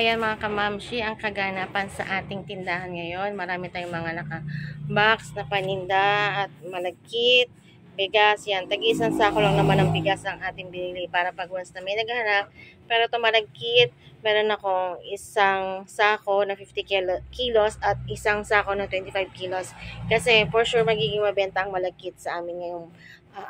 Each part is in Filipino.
ayan mga kamamshi, ang kaganapan sa ating tindahan ngayon. Marami tayong mga naka-box na paninda at malagkit, bigas. Yan, tag-isang sako lang naman ng bigas ang ating binili para pag once na may naghahanap. Pero ito malagkit, meron akong isang sako na 50 kilos at isang sako na 25 kilos. Kasi for sure magiging mabenta ang malagkit sa amin ngayong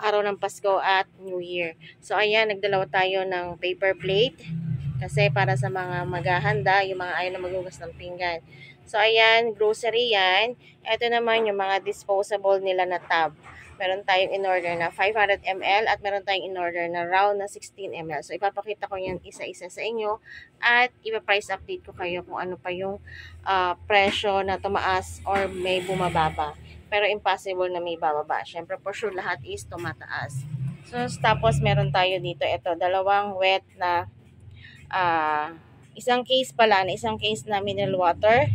araw ng Pasko at New Year. So ayan, nagdalawa tayo ng paper plate. Kasi para sa mga maghahanda, yung mga ayaw na maghugas ng pinggan. So, ayan, grocery yan. Ito naman yung mga disposable nila na tub. Meron tayong in-order na 500 ml at meron tayong in-order na round na 16 ml. So, ipapakita ko yan isa-isa sa inyo at ipa-price update ko kayo kung ano pa yung presyo na tumaas or may bumababa. Pero impossible na may bababa. Siyempre, for sure, lahat is tumataas. So, tapos meron tayo dito, ito, dalawang wet na isang case na mineral water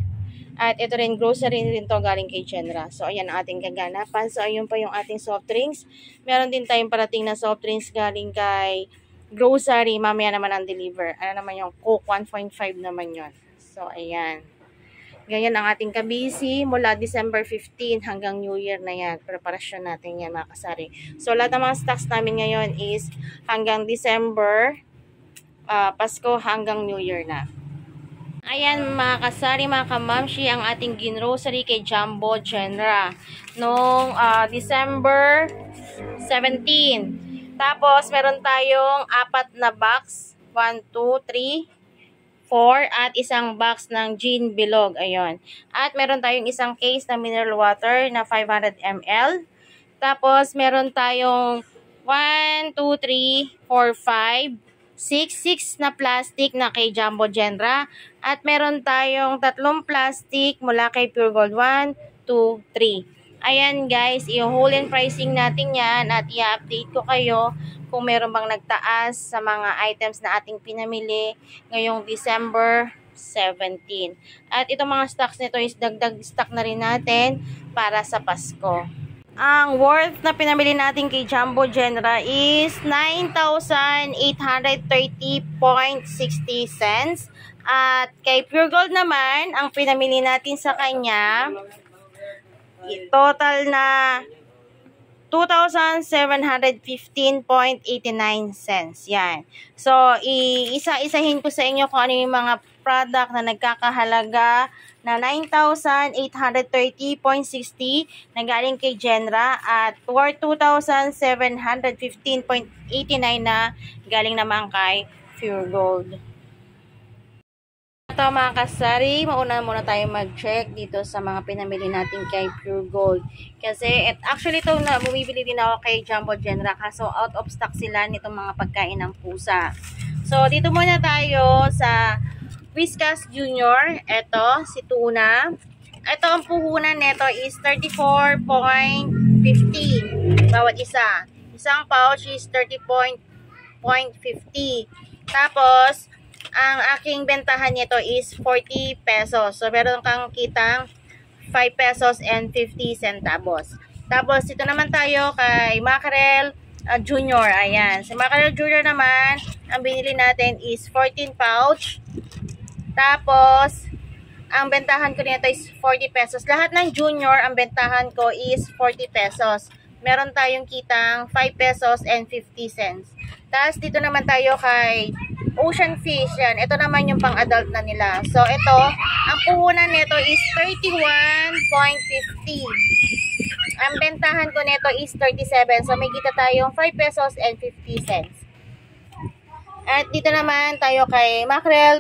at ito rin grocery rin to galing kay Chenra. So ayan ang ating kaganapan. So ayun pa yung ating soft drinks. Meron din tayong parating na soft drinks galing kay grocery, mamaya naman ang deliver. Ano naman yung Coke 1.5 naman yon. So ayan, ganyan ang ating kabisi mula December 15 hanggang New Year na yan. Preparasyon natin yan mga kasari. So lahat ng mga stocks namin ngayon is hanggang December Pasko hanggang New Year na. Ayan mga kasari, mga kamamshi, ang ating ginrocery kay Jumbo Chenra noong December 17. Tapos meron tayong 4 na box, 1, 2, 3, 4 at isang box ng gin bilog. Ayun. At meron tayong isang case na mineral water na 500 ml. Tapos meron tayong 1, 2, 3, 4, 5 6 na plastic na kay Jumbo Chenra at meron tayong 3 plastic mula kay Pure Gold 1, 2, 3. Ayan guys, i-whole and pricing natin yan at i-update ko kayo kung meron bang nagtaas sa mga items na ating pinamili ngayong December 17. At itong mga stocks nito is dagdag stock na rin natin para sa Pasko. Ang worth na pinamili natin kay Jumbo Chenra is 9,830.60 cents. At kay Pure Gold naman, ang pinamili natin sa kanya, total na 2,715.89 cents. Yan. So, isa-isahin ko sa inyo kung ano yung mga product na nagkakahalaga na 9,830.60 na galing kay Chenra at worth 2,715.89 na galing naman kay Pure Gold. Ito mga kasari, mauna muna tayo mag-check dito sa mga pinamili natin kay Pure Gold. Kasi actually ito na bumibili din ako kay Jumbo Chenra kaso out of stock sila nitong mga pagkain ng pusa. So dito muna tayo sa Whiskas Junior. Ito, si Tuna. Ito, ang puhunan nito is 34.50 bawat isa. Isang pouch is 30.50. Tapos, ang aking bentahan nito is 40 pesos. So, meron kang kitang 5 pesos and 50 centavos. Tapos, ito naman tayo kay Mackerel Junior. Ayan. Si Mackerel Junior naman, ang binili natin is 14 pouch. Tapos, ang bentahan ko nito is 40 pesos. Lahat ng junior, ang bentahan ko is 40 pesos. Meron tayong kitang 5 pesos and 50 cents. Tapos, dito naman tayo kay Ocean Fish. Yan. Ito naman yung pang-adult na nila. So, ito, ang puhunan nito is 31.50. Ang bentahan ko nito is 37. So, may kita tayong 5 pesos and 50 cents. At dito naman tayo kay Mackerel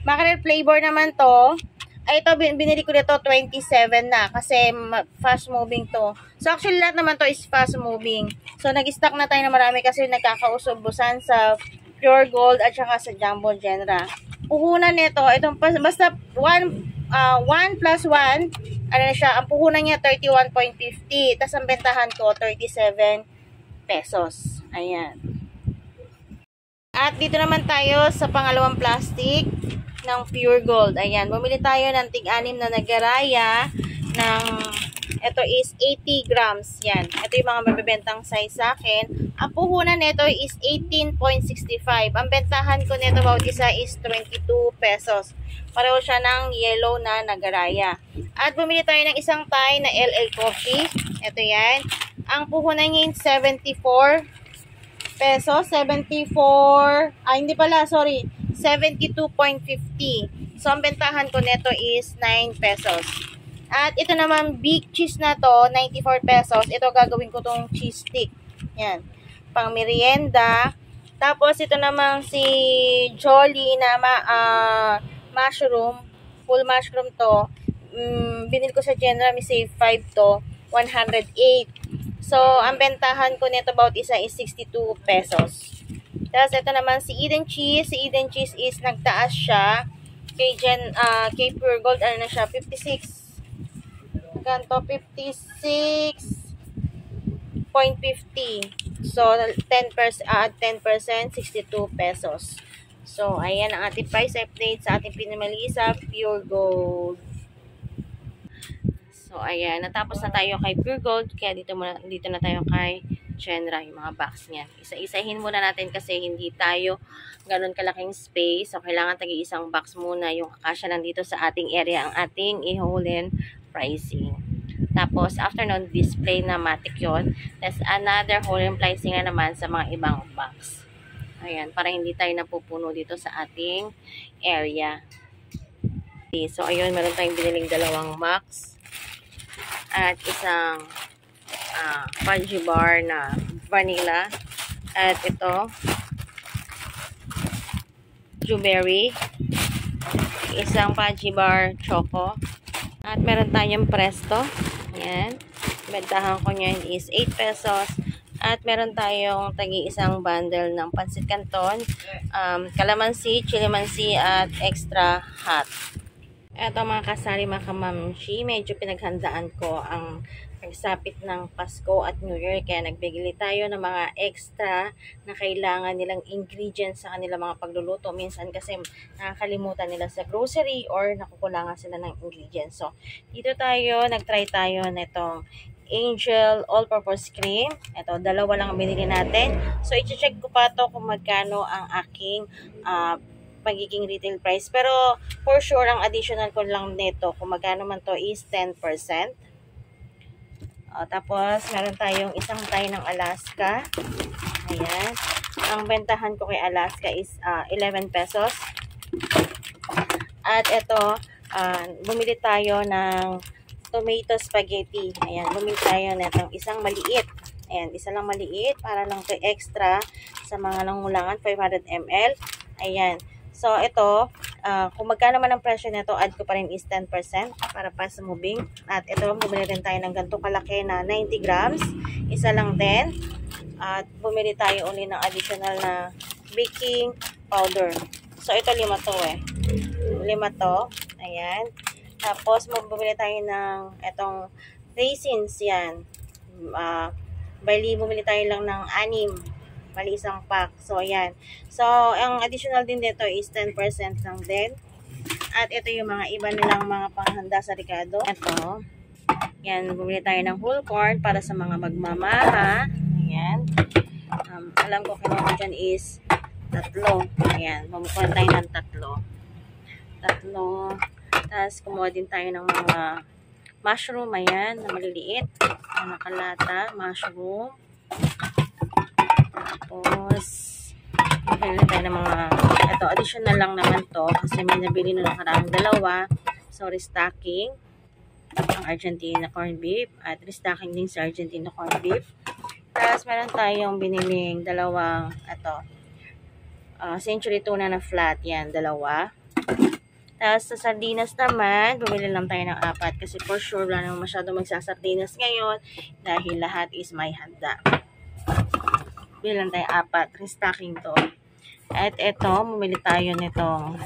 Mackerel flavor naman to. Ay, ito binili ko dito 27 na kasi fast moving to. So actually lahat naman to is fast moving. So nag-stock na tayo na marami kasi nagkakausubusan sa Pure Gold at saka sa Jumbo Chenra. Puhunan nito, itong basta 1 plus 1, ano na siya, ang puhunan niya 31.50. Tapos ang bentahan ko 37 pesos. Ayan. At dito naman tayo sa pangalawang plastic ng Pure Gold. Ayan, bumili tayo ng tig-anim na nagaraya ng Ito is 80 grams. Yan. Ito yung mga mabibentang size sa akin. Ang puhunan nito is 18.65. Ang bentahan ko nito bawat isa is 22 pesos. Pareho siya ng yellow na nagaraya. At bumili tayo ng isang tie na LL Coffee. Ito yan. Ang puhunan niya is 74 pesos. 74. Hindi pala. Sorry. 72.50. So, ang bentahan ko nito is 9 pesos. At ito naman, big cheese na to, 94 pesos. Ito gagawin ko tong cheese stick. Yan. Pang merienda. Tapos, ito naman si Jolly na mushroom. Full mushroom to. Binili ko sa General, may save 5 to. 108. So, ang bentahan ko nito about isa is 62 pesos. Tapos, ito naman si Eden Cheese. Si Eden Cheese is nagtaas siya. Kay Pure Gold, ano na siya, 56. Ganto, 56.50. So, 10%, 62 pesos. So, ayan ang ating price update sa ating pinamali sa Pure Gold. So, ayan. Natapos na tayo kay Pure Gold. Kaya dito na tayo kay Chenra, yung mga box niya. Isa-isahin muna natin kasi hindi tayo ganun kalaking space. So, kailangan tagi-isang box muna yung kakasya lang dito sa ating area ang ating i-hold pricing. Tapos, after nun, display na matic yun. Tapos, another hold pricing na naman sa mga ibang box. Ayan, para hindi tayo napupuno dito sa ating area. Okay, so, ayun, meron tayong biniling dalawang box. At isang fudgy bar na vanilla. At ito, blueberry. Isang fudgy bar choco. At meron tayong presto. Ayan. Bentahan ko niyan is 8 pesos. At meron tayong tagi-isang bundle ng pansit canton, calamansi, chilimansi, at extra hot. Eto mga kasari, mga kamamshi, medyo pinaghandaan ko ang pagsapit ng Pasko at New Year. Kaya nagbigili tayo ng mga extra na kailangan nilang ingredients sa kanilang mga pagluluto. Minsan kasi nakakalimutan nila sa grocery or nakukulangan sila ng ingredients. So, dito tayo, nagtry tayo nitong Angel All-Purpose Cream. Ito, dalawa lang ang binili natin. So, i-check ko pa to kung magkano ang aking magiging retail price. Pero, for sure, ang additional ko lang nito, kung magkano man to is 10%. Tapos, meron tayong isang tie ng Alaska. Ayan. Ang bentahan ko kay Alaska is 11 pesos. At ito, bumili tayo ng tomato spaghetti. Ayan, bumili tayo na itong isang maliit. Ayan, isa lang maliit para lang to extra sa mga nangulangan, 500 ml. Ayan. So, ito, kung magkano man ang presyo nito, add ko pa rin is 10% para pa sa moving. At ito, bumili rin tayo ng ganito kalaki na 90 grams. Isa lang din. At bumili tayo uli ng additional na baking powder. So, ito 5 to 5 to. Ayan. Tapos, bumili tayo ng itong raisins yan. Bali, bumili tayo lang ng 6. Mali isang pack. So, ayan. So, ang additional din dito is 10% lang din. At ito yung mga iba nilang mga panghanda sa Ricardo. Ito. Ayan, bumili tayo ng whole corn para sa mga magmamaha. Ayan. Alam ko kinuha dyan is 3. Ayan. Bumukuha tayo ng 3. Tapos, kumuha din tayo ng mga mushroom. Ayan, na maliliit. Na nakalata. Mushroom. Tapos, bili tayo ng mga, ito, additional lang naman to kasi may nabili na nakarang dalawa. So, restocking ang Argentina corned beef at restocking din sa Argentina corned beef. Tapos, meron tayong biniling dalawang, ito, century tuna na flat. Yan, dalawa. Tapos, sa sardinas naman, bumili lang tayo ng 4 kasi for sure, wala naman masyado magsasardinas ngayon dahil lahat is may handa. Bilang tayo 4. Restocking to. At ito, bumili tayo nitong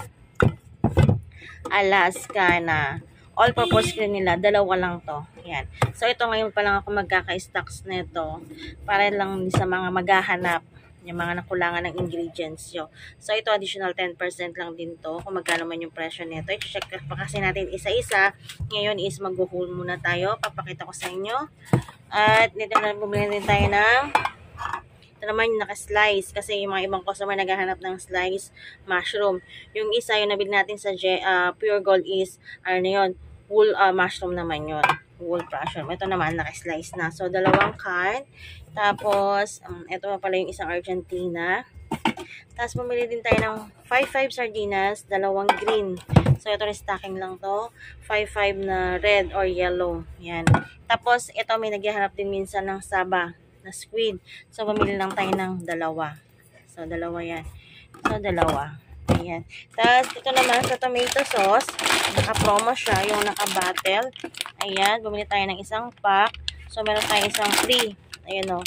Alaska na all-purpose cream nila. 2 lang to. Yan. So, ito ngayon pa lang ako magkaka-stocks nito para lang sa mga maghahanap. yung mga nakulangan ng ingredients nyo. So, ito additional 10% lang din to kung magkano man yung presyo nito. I-check pa kasi natin isa-isa. Ngayon is mag-haul muna tayo. Papakita ko sa inyo. At dito na bumili din tayo ng ito naman yung naka-slice kasi yung mga ibang customer naghahanap ng slice mushroom. Yung isa yung nabili natin sa Pure Gold is ano yun, whole mushroom naman yun. Whole mushroom. Ito naman naka-slice na. So, dalawang can. Tapos, ito pala yung isang Argentina. Tapos, bumili din tayo ng 5 sardinas, dalawang green. So, ito restocking lang to. 5 na red or yellow. Yan. Tapos, ito may naghahanap din minsan ng saba na squid. So, bumili lang tayo ng dalawa. So, dalawa yan. So, dalawa. Ayan. Tapos, ito naman sa tomato sauce. Naka-promo siya, yung naka-bottle. Ayan. Bumili tayo ng isang pack. So, meron tayo isang free. Ayan o.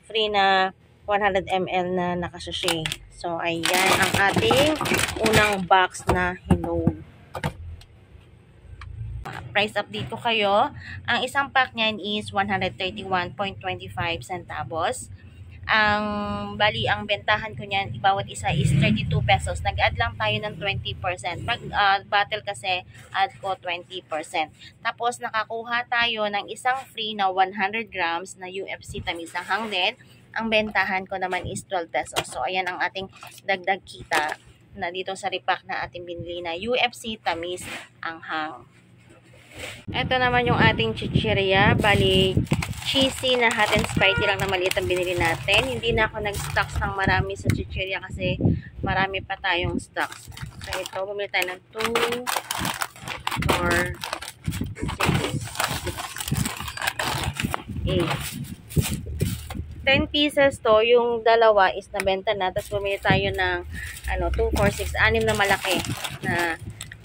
Free na 100 ml na naka-sachet. So, ayan ang ating unang box na hinload. Price update ko kayo. Ang isang pack niyan is 131.25 centavos. Bali, ang bentahan ko niyan, bawat isa is 32 pesos. Nag-add lang tayo ng 20%. Pag bottle kasi, add ko 20%. Tapos, nakakuha tayo ng isang free na 100 grams na UFC tamis anghang din. Ang bentahan ko naman is 12 pesos. So, ayan ang ating dagdag kita na dito sa repack na ating binili na UFC tamis anghang. Ito naman yung ating chichirya. Bali, cheesy na hot and spicy lang na maliit ang binili natin. Hindi na ako nag-stocks ng marami sa chichirya kasi marami pa tayong stocks. So, ito, bumili tayo ng 2, 4, 6, 8. 10 pieces to. Yung dalawa is nabenta na. Tapos bumili tayo ng 2, 4, 6, 6 na malaki na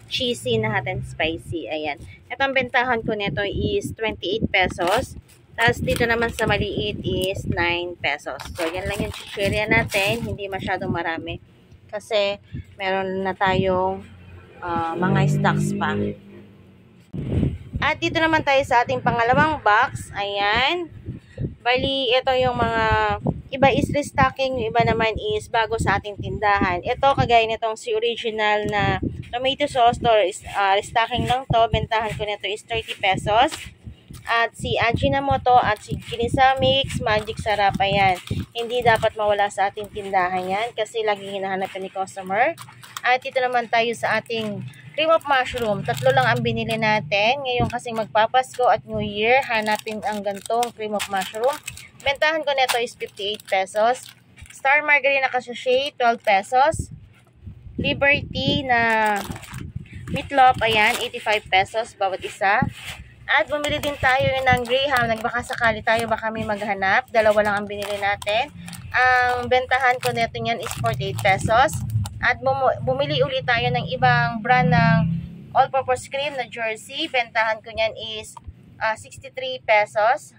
cheesy na hot and spicy. Ayan. Ito ang bentahan ko nito is 28 pesos. Tapos dito naman sa maliit is 9 pesos. So, yan lang yung chichirya natin. Hindi masyadong marami. Kasi meron na tayong mga stocks pa. At dito naman tayo sa ating pangalawang box. Ayan. Bali, ito yung mga iba is restocking, yung iba naman is bago sa ating tindahan. Ito, kagaya nitong si original na tomato sauce, to restocking lang to. Bentahan ko nito is 30 pesos. At si Ajinomoto at si Ginisa Mix Magic Sarap, ayan. Hindi dapat mawala sa ating tindahan yan kasi laging hinahanap ni customer. At dito naman tayo sa ating cream of mushroom. 3 lang ang binili natin. Ngayon kasi magpapasko at New Year, hanapin ang gantong cream of mushroom. Bentahan ko nito is 58 pesos. Star Margarine na kasashay, 12 pesos. Liberty na meatloaf, ayan, 85 pesos bawat isa. At bumili din tayo ng Graham. Nagbaka sakali tayo baka may maghanap. 2 lang ang binili natin. Ang bentahan ko nito niyan is 48 pesos. At bumili ulit tayo ng ibang brand ng all-purpose cream na Jersey. Bentahan ko niyan is 63 pesos.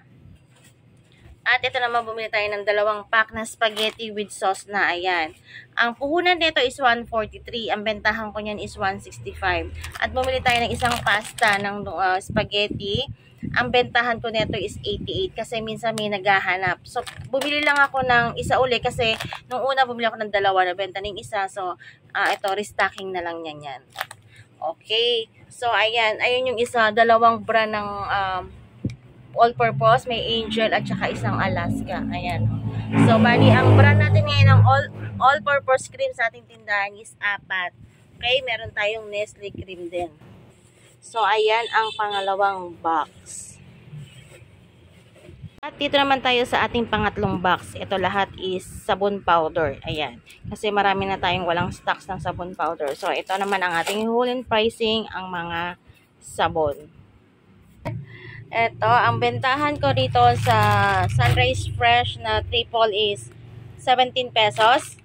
At ito naman bumili tayo ng 2 pack na spaghetti with sauce na, ayan. Ang puhunan nito is 143. Ang bentahan ko niyan is 165. At bumili tayo ng isang pasta ng spaghetti. Ang bentahan ko nito is 88 kasi minsan may naghahanap. So, bumili lang ako ng isa uli kasi nung una bumili ako ng 2 na benta ng isa. So, ito, restocking na lang niyan yan. Okay. So, ayan. Ayun yung isa, 2 brand ng all-purpose. May Angel at saka isang Alaska. Ayan. So, bali, ang brand natin ngayon ng all-purpose cream sa ating tindahan is 4. Okay. Meron tayong Nestle cream din. So, ayan ang pangalawang box. At dito naman tayo sa ating pangatlong box. Ito lahat is sabon powder. Ayan. Kasi marami na tayong walang stocks ng sabon powder. So, ito naman ang ating whole pricing, ang mga sabon. Ito, ang bentahan ko dito sa Sunrise Fresh na triple is 17 pesos.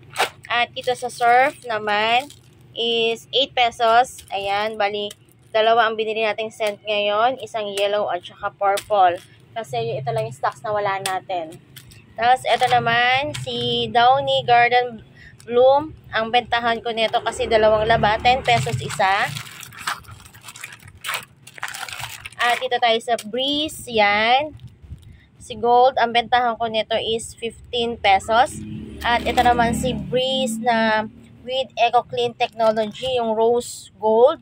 At dito sa Surf naman is 8 pesos. Ayan, bali 2 ang binili nating scent ngayon. Isang yellow at saka purple. Kasi ito lang yung stocks na wala natin. Tapos, ito naman, si Downy Garden Bloom. Ang bentahan ko nito kasi 2 laba, 10 pesos isa. At dito tayo sa Breeze, yan. Si Gold, ang bentahan ko nito is 15 pesos. At ito naman si Breeze na with Eco Clean Technology, yung rose gold.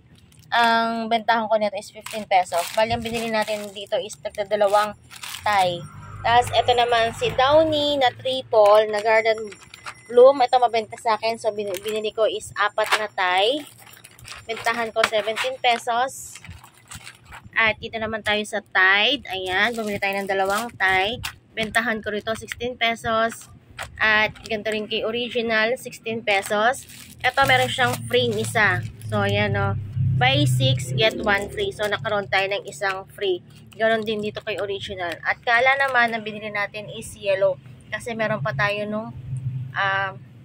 Ang bentahan ko nito is 15 pesos. Bali, ang binili natin dito is tagdadalawang tie. Tapos, ito naman si Downy na triple na garden bloom. Ito mabenta sa akin. So, binili ko is 4 na tie. Bentahan ko 17 pesos. At dito naman tayo sa Tide. Ayan, bumili tayo ng 2 tie. Bentahan ko rito 16 pesos. At ganito rin kay Original, 16 pesos. Ito meron siyang free isa. So, ayan o. Buy 6, get 1 free. So, nakaroon tayo ng isang free. Ganon din dito kay Original. At kala naman, ang binili natin is yellow. Kasi meron pa tayo nung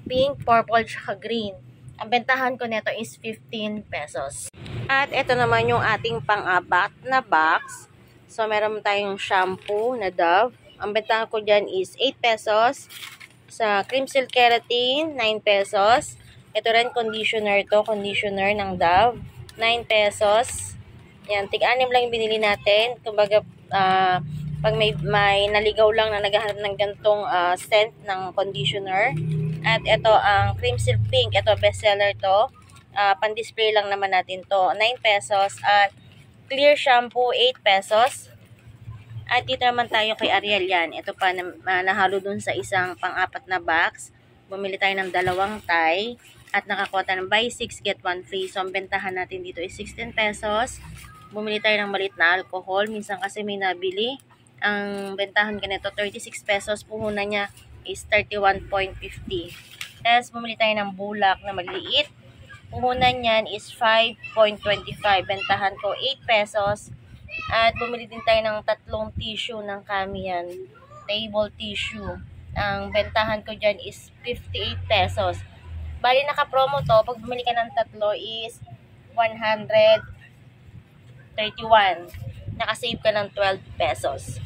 pink, purple, tsaka green. Ang bentahan ko nito is 15 pesos. At ito naman yung ating pang-apat na box. So, meron tayong shampoo na Dove. Ang bentahan ko dyan is 8 pesos. Sa Cream Silk Keratin, 9 pesos. Ito rin conditioner to. Conditioner ng Dove, 9 pesos. Yan, tig-anim lang yung binili natin. Kumbaga, pag may naligaw lang na naghahanap ng gantong scent ng conditioner. At ito ang Cream Silk Pink. Ito bestseller to. Pan-display lang naman natin to. 9 pesos. At clear shampoo, 8 pesos. At dito naman tayo kay Ariel yan. Ito pa nahalo dun sa isang pang-apat na box. Bumili tayo ng 2 tie. At nakakuha tayo ng buy 6, get 1 free. So, ang bentahan natin dito is 16 pesos. Bumili tayo ng maliit na alcohol. Minsan kasi may nabili. Ang bentahan ka nito, 36 pesos. Puhunan niya is 31.50. Tapos, bumili tayo ng bulak na maliit. Puhunan niyan is 5.25. Bentahan ko 8 pesos. At bumili din tayo ng 3 tissue ng Camian. Table tissue. Ang bentahan ko dyan is 58 pesos. Bali, naka-promo to. Pag bumili ka ng 3 is 131. Nakasave ka ng 12 pesos.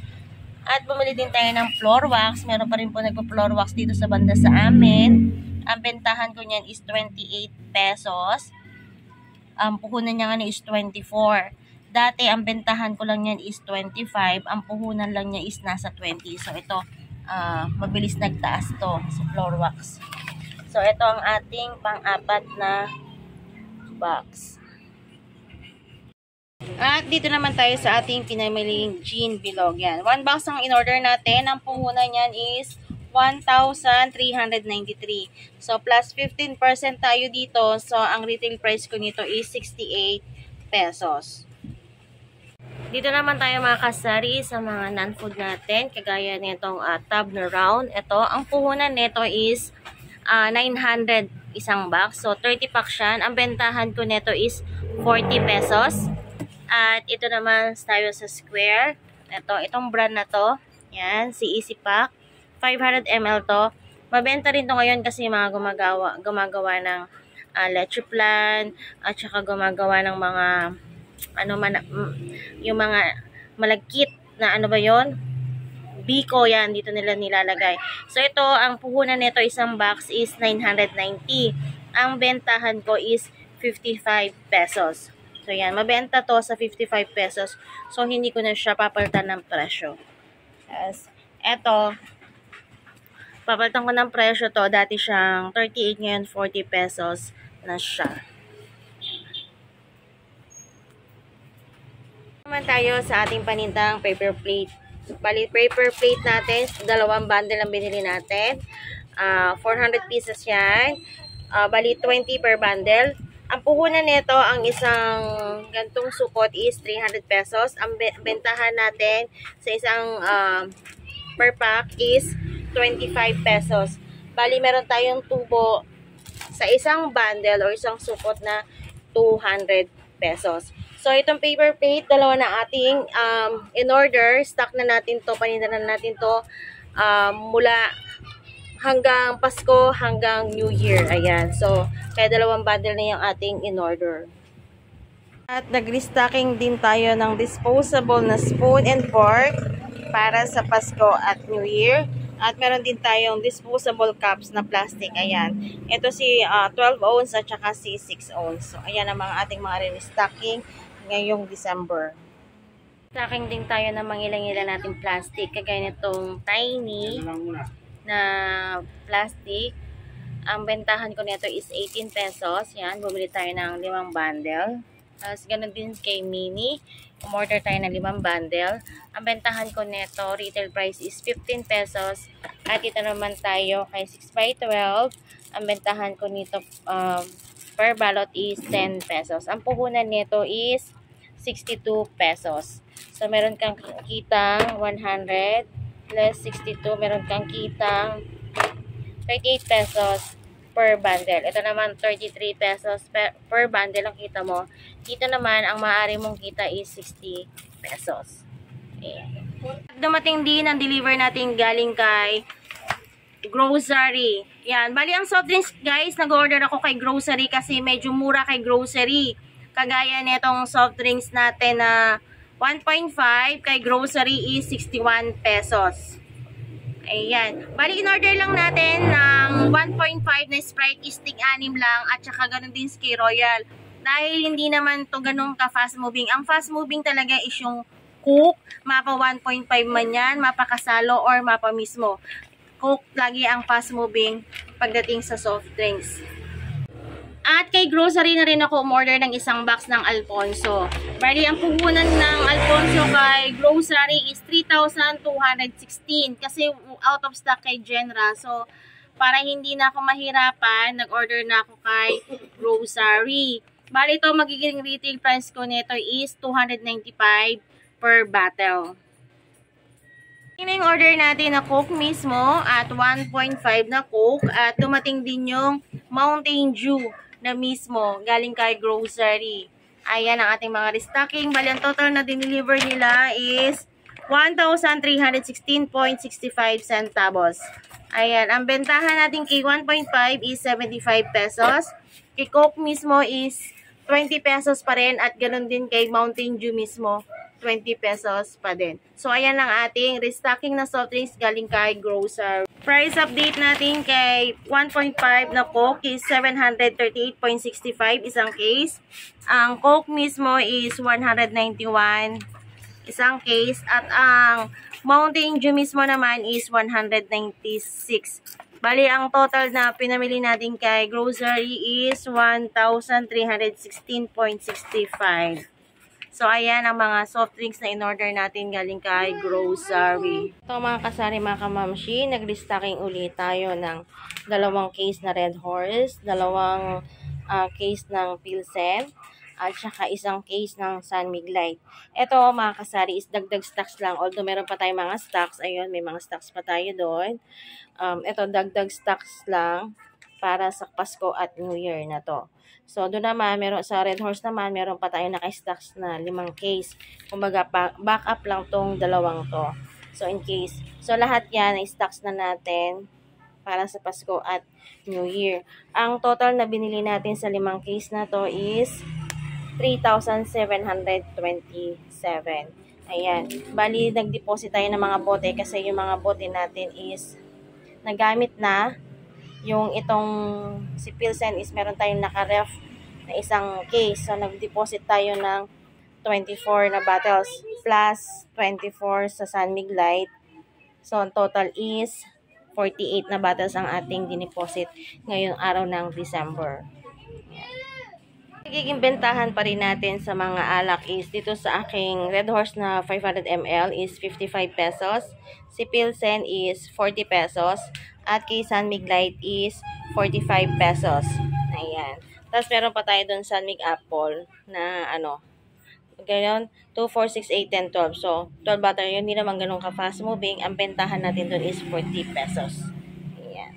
At bumili din tayo ng floor wax. Meron pa rin po nagpo-floor wax dito sa banda sa amin. Ang bentahan ko niyan is 28 pesos. Ang puhunan niya nga is 24. Dati, ang bentahan ko lang niyan is 25. Ang puhunan lang niya is nasa 20. So, ito, mabilis nagtaas to sa floor wax. So, ito ang ating pang-apat na box. At dito naman tayo sa ating pinamiling gin bilog. Yan. 1 box ang in-order natin. Ang puhunan niyan is 1,393. So, plus 15% tayo dito. So, ang retail price ko nito is 68 pesos. Dito naman tayo mga kasari sa mga non-food natin. Kagaya nitong tab na round. Ito, ang puhunan nito is 900 isang box. So, 30 pack siya. Ang bentahan ko nito is 40 pesos. At ito naman tayo sa Square. Itong brand na to. Yan, si Easy Pack. 500 ml to. Mabenta rin to ngayon kasi mga gumagawa ng leche plan at saka gumagawa ng mga yung mga malagkit na ano ba yon? Biko yan, dito nila nilalagay. So ito, ang puhunan nito isang box is 990. Ang bentahan ko is 55 pesos. So yan, mabenta to sa 55 pesos. So hindi ko na siya papalitan ng presyo. Yes. Ito, papalitan ko ng presyo to. Dati siyang 38, ngayon 40 pesos na siya. Naman tayo sa ating panindang paper plate. Bali, paper plate natin, 2 bundle ang binili natin. 400 pieces yan. Bali, 20 per bundle. Ang puhunan nito, ang isang gantong supot is 300 pesos. Ang bentahan natin sa isang per pack is 25 pesos. Bali, meron tayong tubo sa isang bundle o isang supot na 200 pesos. So, itong paper plate, 2 na ating in-order. Stock na natin to, paninda na natin to mula hanggang Pasko, hanggang New Year. Ayan. So, kaya 2 bundle na yung ating in-order. At nag-restocking din tayo ng disposable na spoon and fork para sa Pasko at New Year. At meron din tayong disposable cups na plastic. Ayan. Ito si 12 ounce at saka si 6 ounce. So, ayan ang mga ating mga restocking ngayong December. Restocking din tayo ng mga ilang-ilang nating plastic. Kagaya nitong tiny na plastic. Ang bentahan ko nito is 18 pesos. Yan, bumili tayo ng 5 bundle. Tapos, ganun din kay Mini. Umorder tayo ng 5 bundle. Ang bentahan ko nito, retail price is 15 pesos. At ito naman tayo kay 6x12. Ang bentahan ko nito per balot is 10 pesos. Ang puhunan nito is 62 pesos. So, meron kang kitang 100 plus 62. Meron kang kitang 38 pesos per bundle. Ito naman 33 pesos per bundle ang kita mo. Dito naman ang maaari mong kita is 60 pesos. Ayan. Dumating din ang deliver natin galing kay grocery. Yan, bali ang soft drinks guys, nag-order ako kay grocery kasi medyo mura kay grocery. Kagaya nitong soft drinks natin na 1.5 kay grocery is 61 pesos. Ayan. Bali, in-order lang natin ng 1.5 na Sprite stick 6 lang at saka ganun din Ski Royal. Dahil hindi naman to ganun ka-fast moving. Ang fast moving talaga is yung Coke, mapa 1.5 man yan, mapa kasalo or mapa mismo. Coke lagi ang fast moving pagdating sa soft drinks. At kay grocery na rin ako umorder ng isang box ng Alfonso. Bali, ang puhunan ng Alfonso kay grocery is 3,216 kasi out of stock kay Genra. So, para hindi na ako mahirapan, nag-order na ako kay grocery. Bali, ito magiging retail price ko nito is 295 per bottle. Ito yung order natin na Coke mismo at 1.5 na Coke at dumating din yung Mountain Dew na mismo galing kay grocery. Ayan ang ating mga restocking. Bali, ang total na dineliver nila is 1,316.65 centavos. Ayan, ang bentahan natin kay 1.5 is 75 pesos. Kay Coke mismo is 20 pesos pa rin at ganun din kay Mountain Dew mismo 20 pesos pa din. So, ayan lang ating restocking na soft drinks galing kay grocery. Price update natin kay 1.5 na Coke is 738.65 isang case. Ang Coke mismo is 191 isang case. At ang Mountain Dew mismo naman is 196. Bali, ang total na pinamili natin kay grocery is 1,316.65. So, ayan ang mga soft drinks na in-order natin galing kay grocery. Ito mga kasari, mga kamamshi, nag-restocking ulit tayo ng 2 case na Red Horse, 2 case ng Pilsen, at saka 1 case ng San Mig Light. Ito mga kasari is dagdag stocks lang. Although meron pa tayong mga stocks, ayun, may mga stocks pa tayo doon. Ito dagdag stocks lang para sa Pasko at New Year na to. So, doon naman, sa Red Horse naman, meron pa tayo naka-stocks na 5 case. Kumbaga, backup lang tong 2 to. So, in case. So, lahat yan, stocks na natin para sa Pasko at New Year. Ang total na binili natin sa 5 case na to is 3,727. Ayan. Bali, nag-deposit tayo ng mga bote kasi yung mga bote natin is nagamit na. Yung itong si Pilsen is meron tayong naka-ref na 1 case. So, nag-deposit tayo ng 24 na bottles plus 24 sa San Mig Light. So, ang total is 48 na bottles ang ating dineposit ngayong araw ng December. Nagiging bentahan pa rin natin sa mga alak is dito sa aking Red Horse na 500 ml is 55 pesos. Si Pilsen is 40 pesos. At kay San Mig Light is 45 pesos. Ayan. Tapos meron pa tayo doon San Mig Apple na ganyan, 2, 4, 6, 8, 10, 12. So, 12 bottle yun. Hindi naman ganun ka-fast moving. Ang bentahan natin doon is 40 pesos. Ayan.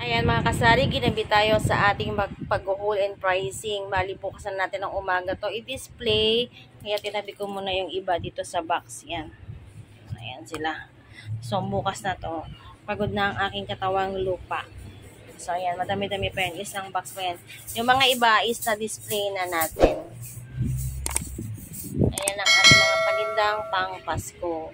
Ayan mga kasari, ginabi tayo sa ating pag-haul and pricing. Bali po kasan natin ng umaga to i-display. Kaya tinabi ko muna yung iba dito sa box. Yan. Ayan sila. So, bukas na to. Pagod na ang aking katawang lupa. So, ayan. Madami-dami pa yan. 1 box pa yan. Yung mga iba is na-display na natin. Ayan ang ating mga panindang pang Pasko.